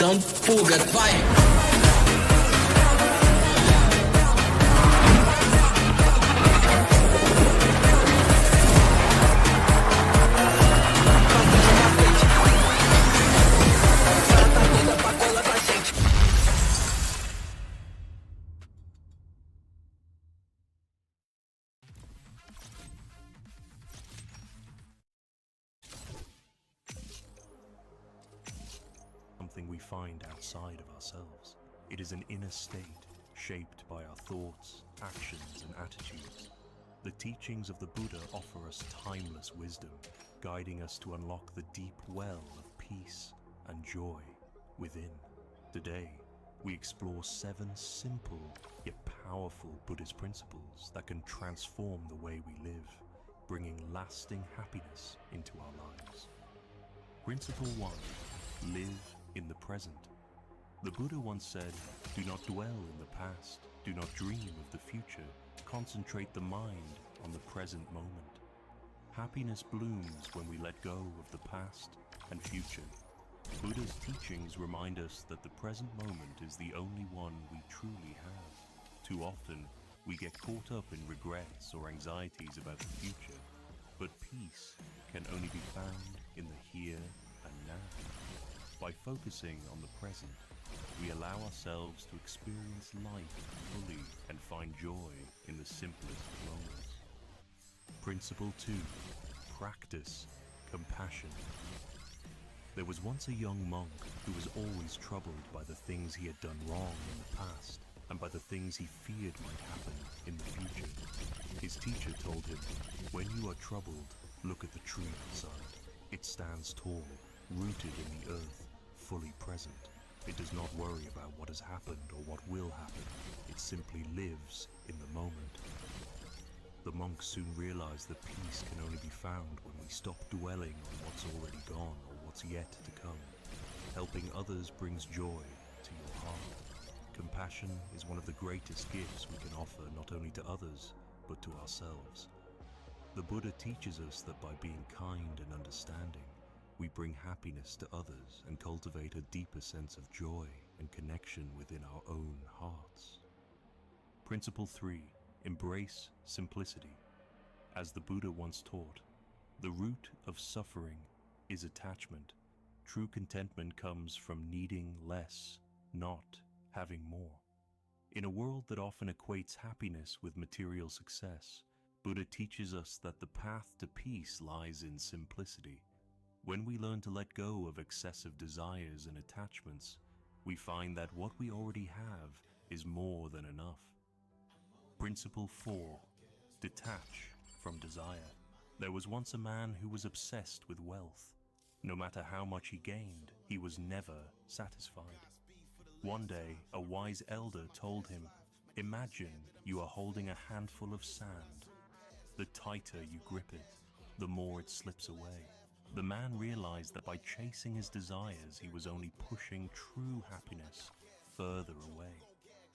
Don't forget why. Something we find outside of ourselves. It is an inner state shaped by our thoughts, actions, and attitudes. The teachings of the Buddha offer us timeless wisdom, guiding us to unlock the deep well of peace and joy within. Today, we explore 7 simple yet powerful Buddhist principles that can transform the way we live, bringing lasting happiness into our lives. Principle 1. Live in the present. The Buddha once said, "Do not dwell in the past, do not dream of the future, concentrate the mind on the present moment." Happiness blooms when we let go of the past and future. Buddha's teachings remind us that the present moment is the only one we truly have. Too often, we get caught up in regrets or anxieties about the future, but peace can only be found in the here and now. By focusing on the present, we allow ourselves to experience life fully and find joy in the simplest moments. Principle 2. Practice compassion. There was once a young monk who was always troubled by the things he had done wrong in the past and by the things he feared might happen in the future. His teacher told him, "When you are troubled, look at the tree outside. It stands tall, rooted in the earth, fully present. It does not worry about what has happened or what will happen. It simply lives in the moment." The monk soon realized that peace can only be found when we stop dwelling on what's already gone or what's yet to come. Helping others brings joy to your heart. Compassion is one of the greatest gifts we can offer not only to others, but to ourselves. The Buddha teaches us that by being kind and understanding, we bring happiness to others and cultivate a deeper sense of joy and connection within our own hearts. Principle 3. Embrace simplicity. As the Buddha once taught, the root of suffering is attachment. True contentment comes from needing less, not having more. In a world that often equates happiness with material success, Buddha teaches us that the path to peace lies in simplicity. When we learn to let go of excessive desires and attachments, we find that what we already have is more than enough. Principle 4. Detach from desire. There was once a man who was obsessed with wealth. No matter how much he gained, he was never satisfied. One day, a wise elder told him, "Imagine you are holding a handful of sand. The tighter you grip it, the more it slips away." The man realized that by chasing his desires, he was only pushing true happiness further away.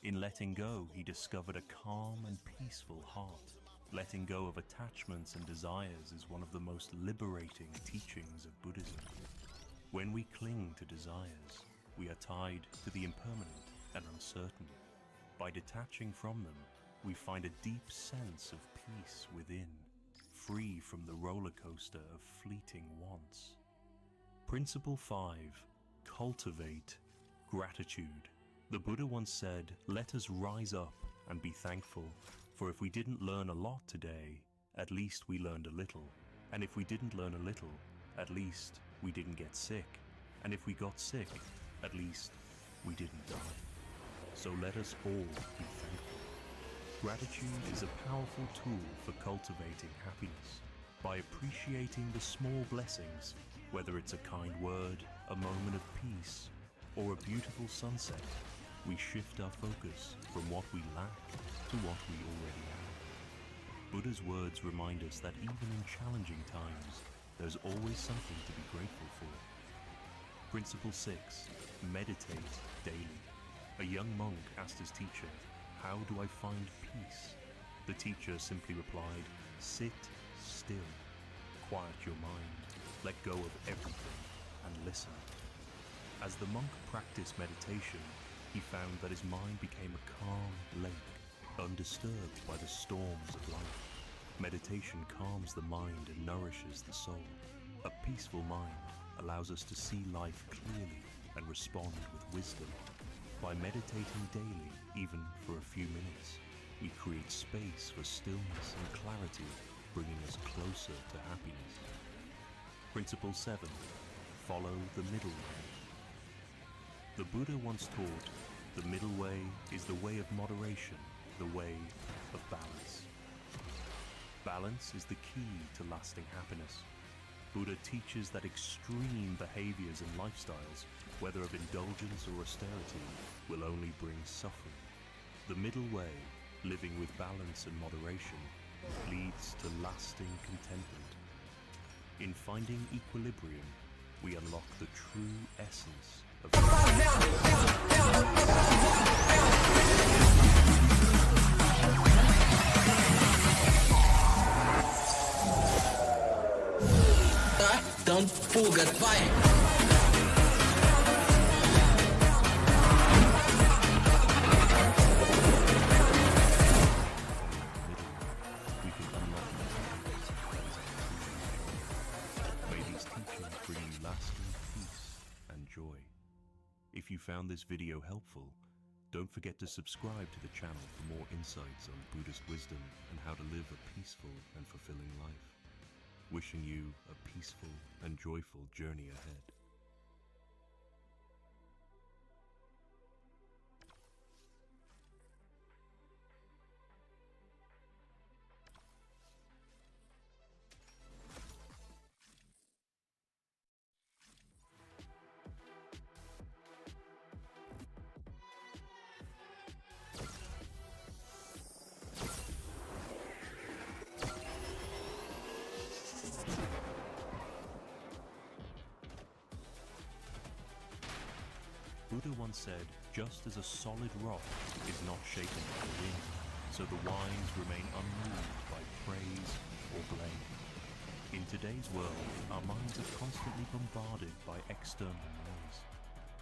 In letting go, he discovered a calm and peaceful heart. Letting go of attachments and desires is one of the most liberating teachings of Buddhism. When we cling to desires, we are tied to the impermanent and uncertain. By detaching from them, we find a deep sense of peace within, free from the roller coaster of fleeting wants. Principle 5. Cultivate gratitude. The Buddha once said, "Let us rise up and be thankful, for if we didn't learn a lot today, at least we learned a little. And if we didn't learn a little, at least we didn't get sick. And if we got sick, at least we didn't die." So let us all be thankful. Gratitude is a powerful tool for cultivating happiness. By appreciating the small blessings, whether it's a kind word, a moment of peace, or a beautiful sunset, we shift our focus from what we lack to what we already have. Buddha's words remind us that even in challenging times, there's always something to be grateful for. Principle 6. Meditate daily. A young monk asked his teacher, "How do I find peace?" The teacher simply replied, "Sit still, quiet your mind, let go of everything, and listen." As the monk practiced meditation, he found that his mind became a calm lake, undisturbed by the storms of life. Meditation calms the mind and nourishes the soul. A peaceful mind allows us to see life clearly and respond with wisdom. By meditating daily, even for a few minutes, we create space for stillness and clarity, bringing us closer to happiness. Principle 7. Follow the middle way. The Buddha once taught, the middle way is the way of moderation, the way of balance. Balance is the key to lasting happiness. Buddha teaches that extreme behaviors and lifestyles, whether of indulgence or austerity, will only bring suffering. The middle way, living with balance and moderation, leads to lasting contentment. In finding equilibrium, we unlock the true essence of Don't forget why. we can unlock the happiness that is our true nature. May these teachings bring you lasting peace and joy. If you found this video helpful, don't forget to subscribe to the channel for more insights on Buddhist wisdom and how to live a peaceful and fulfilling life. Wishing you a peaceful and joyful journey ahead. Buddha once said, just as a solid rock is not shaken by the wind, so the wise remain unmoved by praise or blame. In today's world, our minds are constantly bombarded by external noise.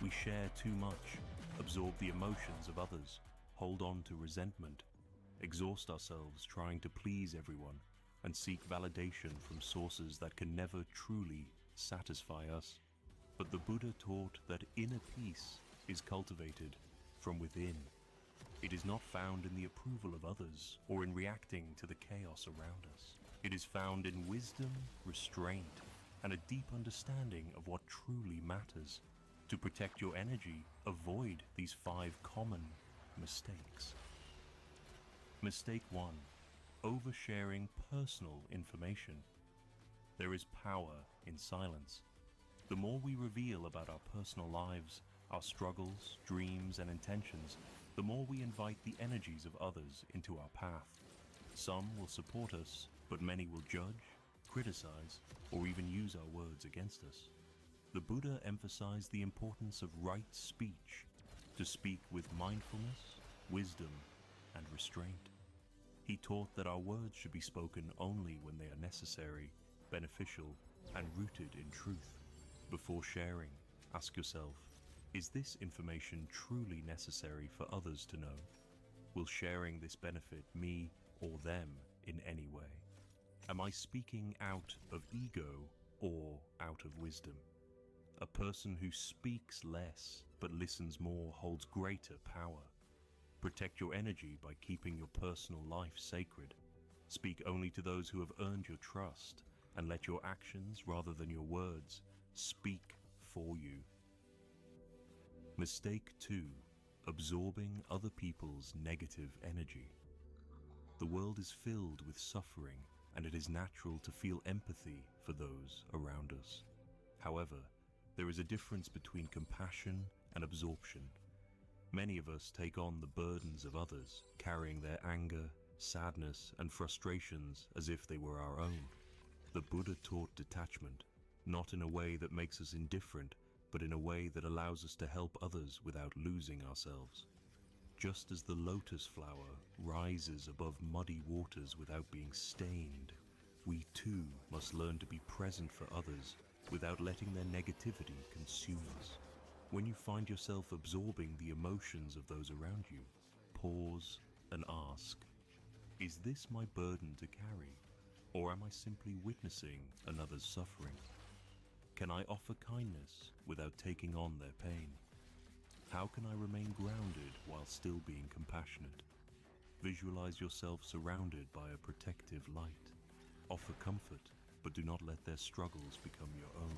We share too much, absorb the emotions of others, hold on to resentment, exhaust ourselves trying to please everyone, and seek validation from sources that can never truly satisfy us. But the Buddha taught that inner peace is cultivated from within. It is not found in the approval of others or in reacting to the chaos around us. It is found in wisdom, restraint, and a deep understanding of what truly matters. To protect your energy, avoid these 5 common mistakes. Mistake 1. Oversharing personal information. There is power in silence. The more we reveal about our personal lives, our struggles, dreams, and intentions, the more we invite the energies of others into our path. Some will support us, but many will judge, criticize, or even use our words against us. The Buddha emphasized the importance of right speech, to speak with mindfulness, wisdom, and restraint. He taught that our words should be spoken only when they are necessary, beneficial, and rooted in truth. Before sharing, ask yourself, is this information truly necessary for others to know? Will sharing this benefit me or them in any way? Am I speaking out of ego or out of wisdom? A person who speaks less but listens more holds greater power. Protect your energy by keeping your personal life sacred. Speak only to those who have earned your trust, and let your actions rather than your words speak for you. Mistake 2. Absorbing other people's negative energy. The world is filled with suffering, and it is natural to feel empathy for those around us. However, there is a difference between compassion and absorption. Many of us take on the burdens of others, carrying their anger, sadness, and frustrations as if they were our own. The Buddha taught detachment, not in a way that makes us indifferent, but in a way that allows us to help others without losing ourselves. Just as the lotus flower rises above muddy waters without being stained, we too must learn to be present for others without letting their negativity consume us. When you find yourself absorbing the emotions of those around you, pause and ask, is this my burden to carry, or am I simply witnessing another's suffering? Can I offer kindness without taking on their pain? How can I remain grounded while still being compassionate? Visualize yourself surrounded by a protective light. Offer comfort, but do not let their struggles become your own.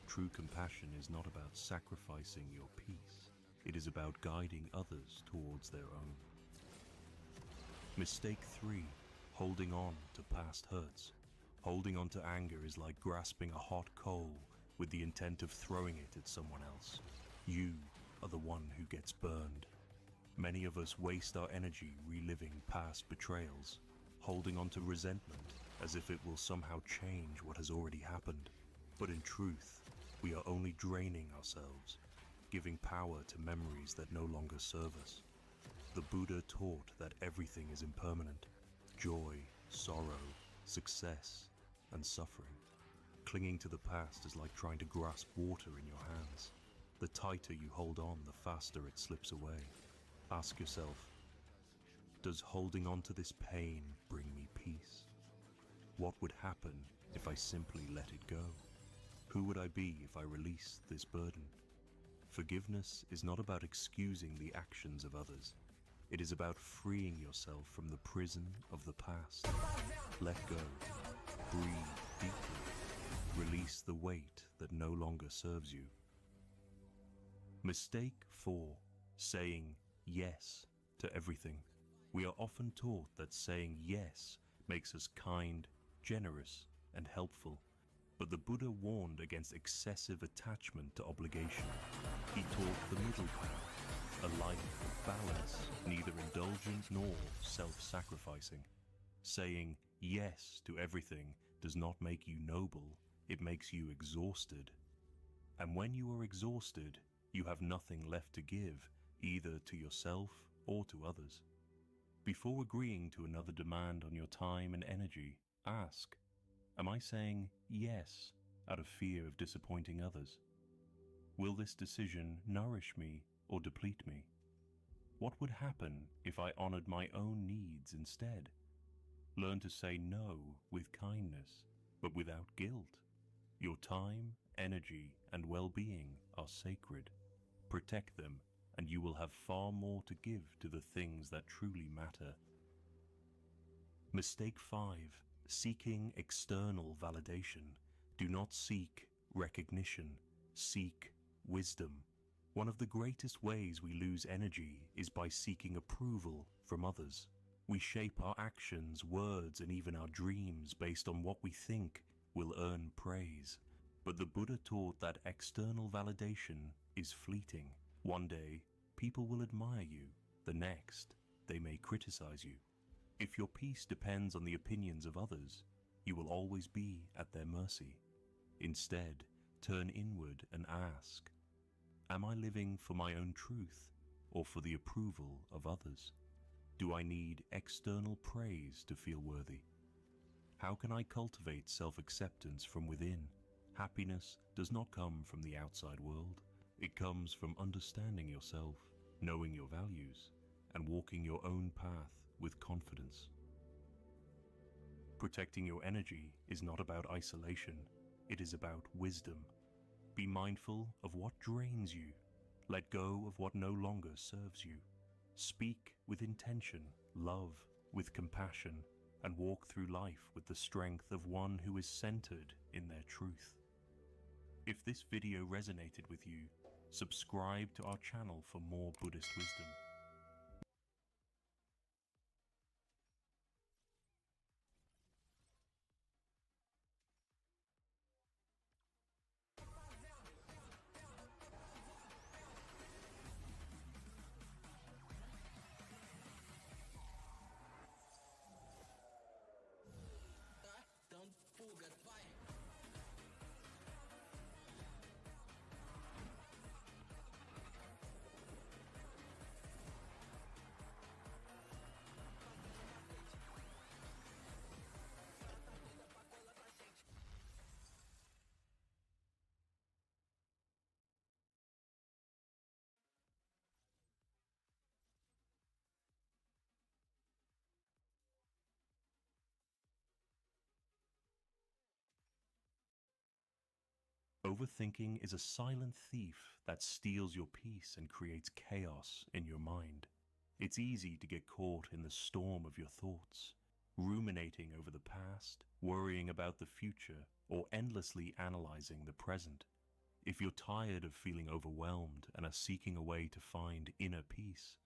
True compassion is not about sacrificing your peace. It is about guiding others towards their own. Mistake 3. Holding on to past hurts. Holding on to anger is like grasping a hot coal with the intent of throwing it at someone else. You are the one who gets burned. Many of us waste our energy reliving past betrayals, holding on to resentment as if it will somehow change what has already happened. But in truth, we are only draining ourselves, giving power to memories that no longer serve us. The Buddha taught that everything is impermanent: joy, sorrow, success, and suffering. Clinging to the past is like trying to grasp water in your hands. The tighter you hold on, the faster it slips away. Ask yourself, does holding on to this pain bring me peace? What would happen if I simply let it go? Who would I be if I released this burden? Forgiveness is not about excusing the actions of others. It is about freeing yourself from the prison of the past. Let go. Breathe deeply. Release the weight that no longer serves you. Mistake 4. Saying yes to everything. We are often taught that saying yes makes us kind, generous, and helpful. But the Buddha warned against excessive attachment to obligation. He taught the middle path, a life of balance, neither indulgent nor self-sacrificing. Saying yes to everything does not make you noble, it makes you exhausted. And when you are exhausted, you have nothing left to give, either to yourself or to others. Before agreeing to another demand on your time and energy, ask, am I saying yes out of fear of disappointing others? Will this decision nourish me or deplete me? What would happen if I honored my own needs instead? Learn to say no with kindness, but without guilt. Your time, energy, and well-being are sacred. Protect them, and you will have far more to give to the things that truly matter. Mistake 5. Seeking external validation. Do not seek recognition, seek wisdom. One of the greatest ways we lose energy is by seeking approval from others. We shape our actions, words, and even our dreams based on what we think will earn praise. But the Buddha taught that external validation is fleeting. One day, people will admire you. The next, they may criticize you. If your peace depends on the opinions of others, you will always be at their mercy. Instead, turn inward and ask, am I living for my own truth or for the approval of others? Do I need external praise to feel worthy? How can I cultivate self-acceptance from within? Happiness does not come from the outside world. It comes from understanding yourself, knowing your values, and walking your own path with confidence. Protecting your energy is not about isolation, it is about wisdom. Be mindful of what drains you. Let go of what no longer serves you. Speak with intention, love with compassion, and walk through life with the strength of one who is centered in their truth. If this video resonated with you, subscribe to our channel for more Buddhist wisdom. Don't forget why. Overthinking is a silent thief that steals your peace and creates chaos in your mind. It's easy to get caught in the storm of your thoughts, ruminating over the past, worrying about the future, or endlessly analyzing the present. If you're tired of feeling overwhelmed and are seeking a way to find inner peace,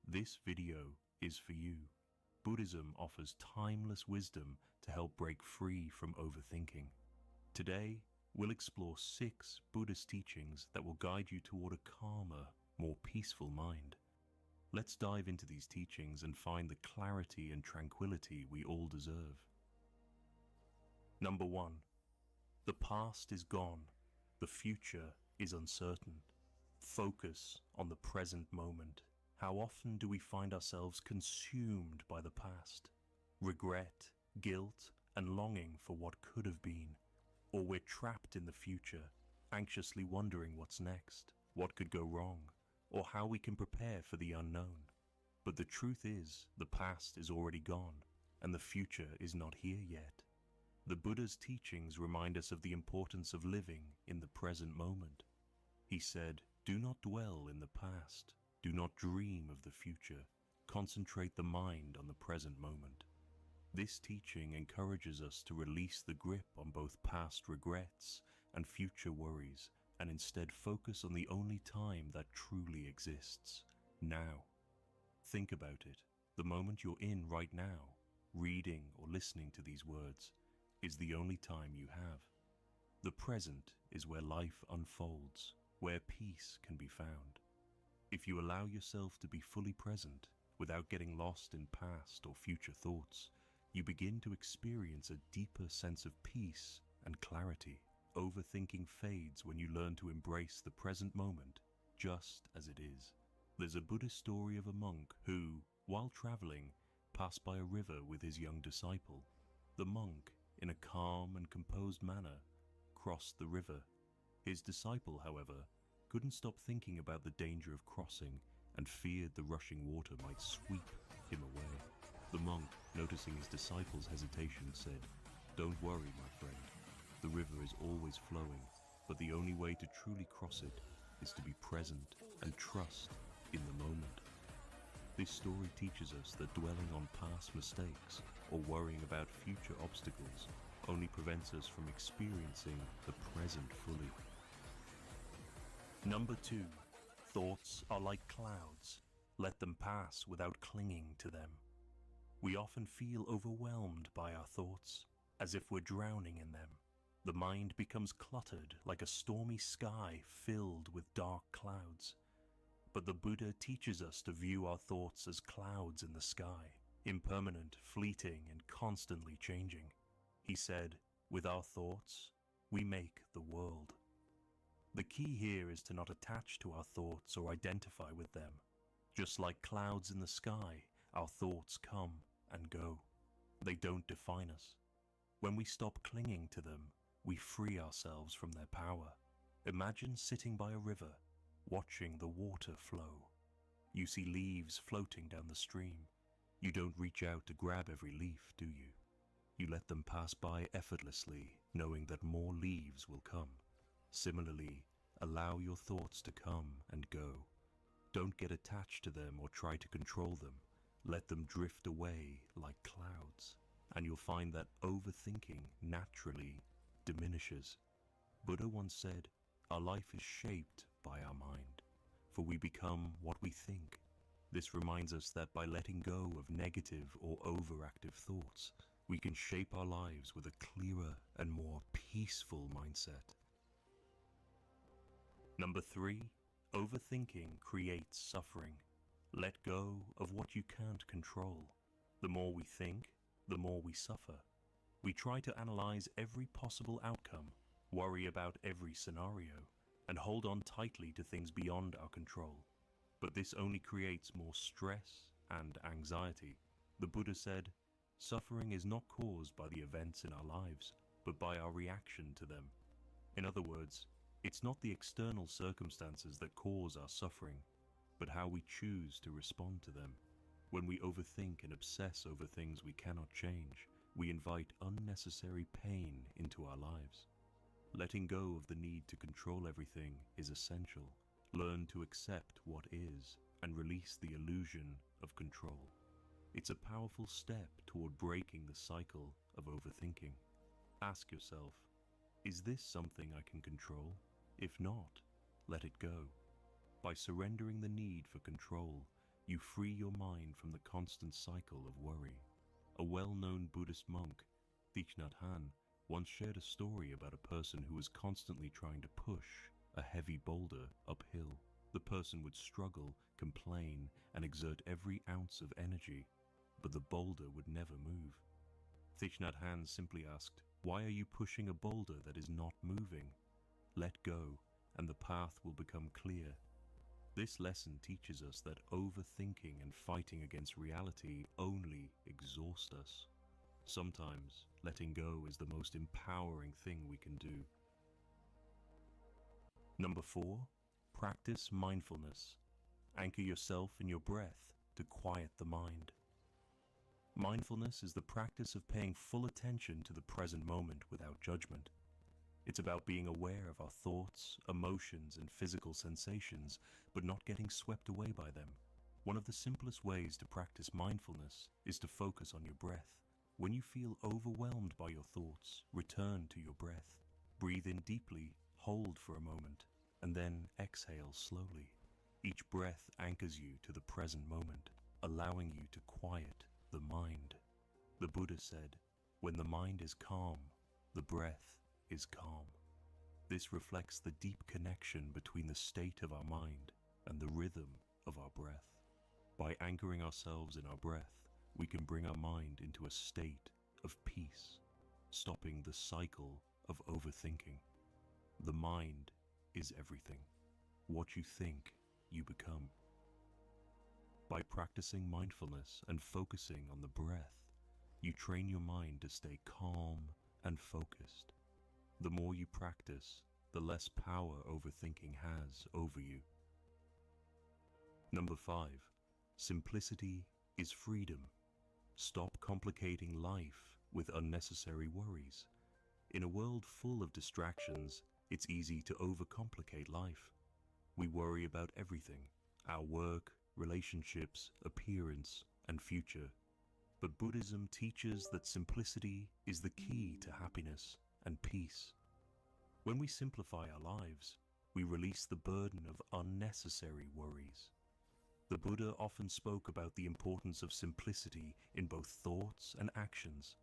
this video is for you. Buddhism offers timeless wisdom to help break free from overthinking. Today, we'll explore 6 Buddhist teachings that will guide you toward a calmer, more peaceful mind. Let's dive into these teachings and find the clarity and tranquility we all deserve. Number 1. The past is gone. The future is uncertain. Focus on the present moment. How often do we find ourselves consumed by the past? Regret, guilt, and longing for what could have been. Or we're trapped in the future, anxiously wondering what's next, what could go wrong, or how we can prepare for the unknown. But the truth is, the past is already gone, and the future is not here yet. The Buddha's teachings remind us of the importance of living in the present moment. He said, "Do not dwell in the past. Do not dream of the future. Concentrate the mind on the present moment." This teaching encourages us to release the grip on both past regrets and future worries, and instead focus on the only time that truly exists, now. Think about it. The moment you're in right now, reading or listening to these words, is the only time you have. The present is where life unfolds, where peace can be found. If you allow yourself to be fully present, without getting lost in past or future thoughts, you begin to experience a deeper sense of peace and clarity. Overthinking fades when you learn to embrace the present moment just as it is. There's a Buddhist story of a monk who, while traveling, passed by a river with his young disciple. The monk, in a calm and composed manner, crossed the river. His disciple, however, couldn't stop thinking about the danger of crossing and feared the rushing water might sweep him away. The monk, noticing his disciple's hesitation, said, "Don't worry, my friend. The river is always flowing, but the only way to truly cross it is to be present and trust in the moment." This story teaches us that dwelling on past mistakes or worrying about future obstacles only prevents us from experiencing the present fully. Number 2. Thoughts are like clouds. Let them pass without clinging to them. We often feel overwhelmed by our thoughts, as if we're drowning in them. The mind becomes cluttered like a stormy sky filled with dark clouds. But the Buddha teaches us to view our thoughts as clouds in the sky, impermanent, fleeting, and constantly changing. He said, "With our thoughts, we make the world." The key here is to not attach to our thoughts or identify with them. Just like clouds in the sky, our thoughts come and go. They don't define us. When we stop clinging to them, we free ourselves from their power. Imagine sitting by a river, watching the water flow. You see leaves floating down the stream. You don't reach out to grab every leaf, do you? You let them pass by effortlessly, knowing that more leaves will come. Similarly, allow your thoughts to come and go. Don't get attached to them or try to control them. Let them drift away like clouds, and you'll find that overthinking naturally diminishes. Buddha once said, "Our life is shaped by our mind, for we become what we think." This reminds us that by letting go of negative or overactive thoughts, we can shape our lives with a clearer and more peaceful mindset. Number 3, overthinking creates suffering. Let go of what you can't control. The more we think, the more we suffer. We try to analyze every possible outcome, worry about every scenario, and hold on tightly to things beyond our control. But this only creates more stress and anxiety. The Buddha said, "Suffering is not caused by the events in our lives, but by our reaction to them." In other words, it's not the external circumstances that cause our suffering, but how we choose to respond to them. When we overthink and obsess over things we cannot change, we invite unnecessary pain into our lives. Letting go of the need to control everything is essential. Learn to accept what is and release the illusion of control. It's a powerful step toward breaking the cycle of overthinking. Ask yourself, is this something I can control? If not, let it go. By surrendering the need for control, you free your mind from the constant cycle of worry. A well-known Buddhist monk, Thich Nhat Hanh, once shared a story about a person who was constantly trying to push a heavy boulder uphill. The person would struggle, complain, and exert every ounce of energy, but the boulder would never move. Thich Nhat Hanh simply asked, "Why are you pushing a boulder that is not moving? Let go, and the path will become clear." This lesson teaches us that overthinking and fighting against reality only exhaust us. Sometimes, letting go is the most empowering thing we can do. Number 4, practice mindfulness. Anchor yourself in your breath to quiet the mind. Mindfulness is the practice of paying full attention to the present moment without judgment. It's about being aware of our thoughts, emotions, and physical sensations, but not getting swept away by them. One of the simplest ways to practice mindfulness is to focus on your breath. When you feel overwhelmed by your thoughts, return to your breath. Breathe in deeply, hold for a moment, and then exhale slowly. Each breath anchors you to the present moment, allowing you to quiet the mind. The Buddha said, "When the mind is calm, the breath is calm." This reflects the deep connection between the state of our mind and the rhythm of our breath. By anchoring ourselves in our breath, we can bring our mind into a state of peace, stopping the cycle of overthinking. The mind is everything. What you think, you become. By practicing mindfulness and focusing on the breath, you train your mind to stay calm and focused. The more you practice, the less power overthinking has over you. Number 5, simplicity is freedom. Stop complicating life with unnecessary worries. In a world full of distractions, it's easy to overcomplicate life. We worry about everything: our work, relationships, appearance, and future. But Buddhism teaches that simplicity is the key to happiness and peace. When we simplify our lives, we release the burden of unnecessary worries. The Buddha often spoke about the importance of simplicity in both thoughts and actions.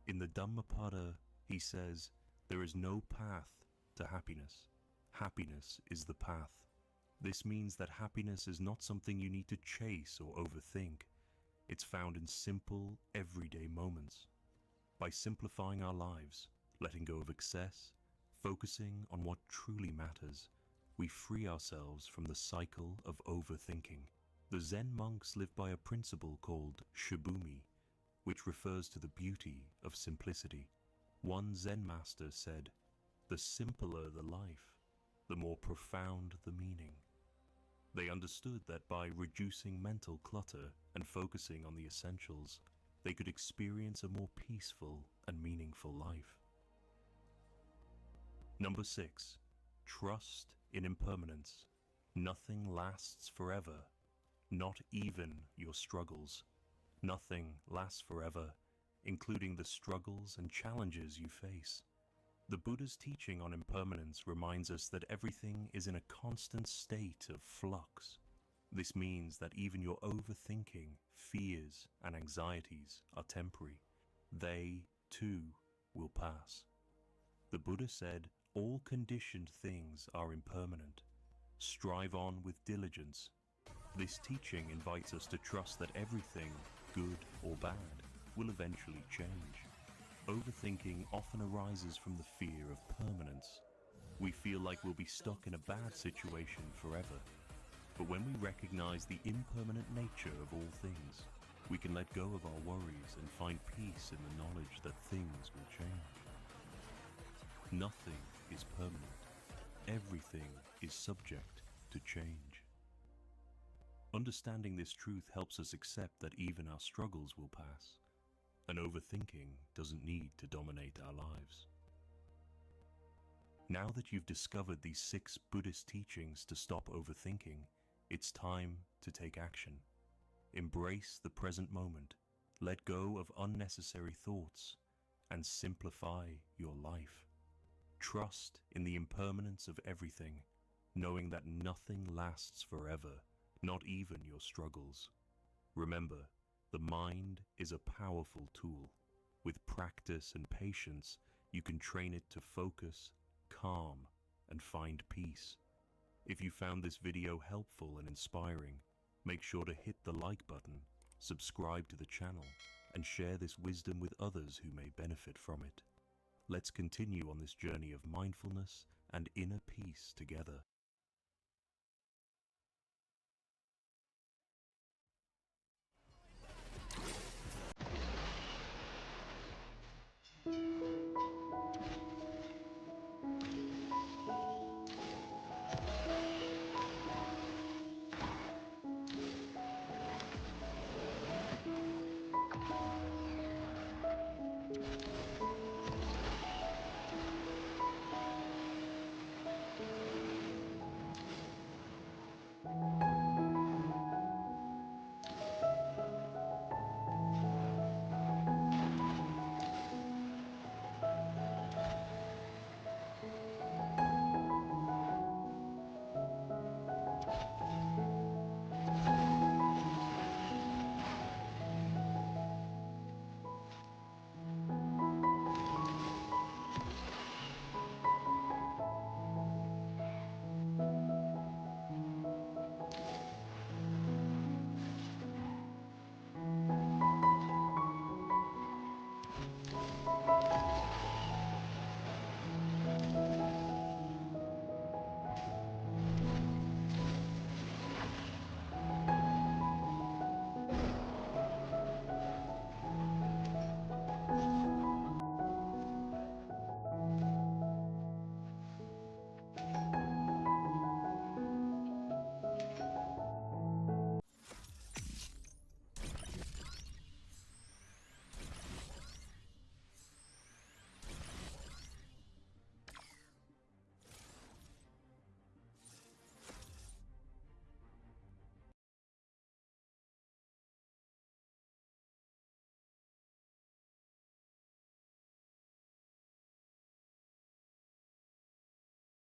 In the Dhammapada, he says, "There is no path to happiness. Happiness is the path." This means that happiness is not something you need to chase or overthink. It's found in simple, everyday moments. By simplifying our lives, letting go of excess, focusing on what truly matters, we free ourselves from the cycle of overthinking. The Zen monks live by a principle called shibumi, which refers to the beauty of simplicity. One Zen master said, "The simpler the life, the more profound the meaning." They understood that by reducing mental clutter and focusing on the essentials, they could experience a more peaceful and meaningful life. Number 6, trust in impermanence. Nothing lasts forever, not even your struggles. Nothing lasts forever, including the struggles and challenges you face. The Buddha's teaching on impermanence reminds us that everything is in a constant state of flux. This means that even your overthinking, fears, and anxieties are temporary. They, too, will pass. The Buddha said, "All conditioned things are impermanent. Strive on with diligence." This teaching invites us to trust that everything, good or bad, will eventually change. Overthinking often arises from the fear of permanence. We feel like we'll be stuck in a bad situation forever. But when we recognize the impermanent nature of all things, we can let go of our worries and find peace in the knowledge that things will change. Nothing is permanent. Everything is subject to change. Understanding this truth helps us accept that even our struggles will pass, and overthinking doesn't need to dominate our lives. Now that you've discovered these 6 Buddhist teachings to stop overthinking, it's time to take action. Embrace the present moment, let go of unnecessary thoughts, and simplify your life. Trust in the impermanence of everything, knowing that nothing lasts forever, not even your struggles. Remember, the mind is a powerful tool. With practice and patience, you can train it to focus, calm, and find peace. If you found this video helpful and inspiring, make sure to hit the like button, subscribe to the channel, and share this wisdom with others who may benefit from it. Let's continue on this journey of mindfulness and inner peace together.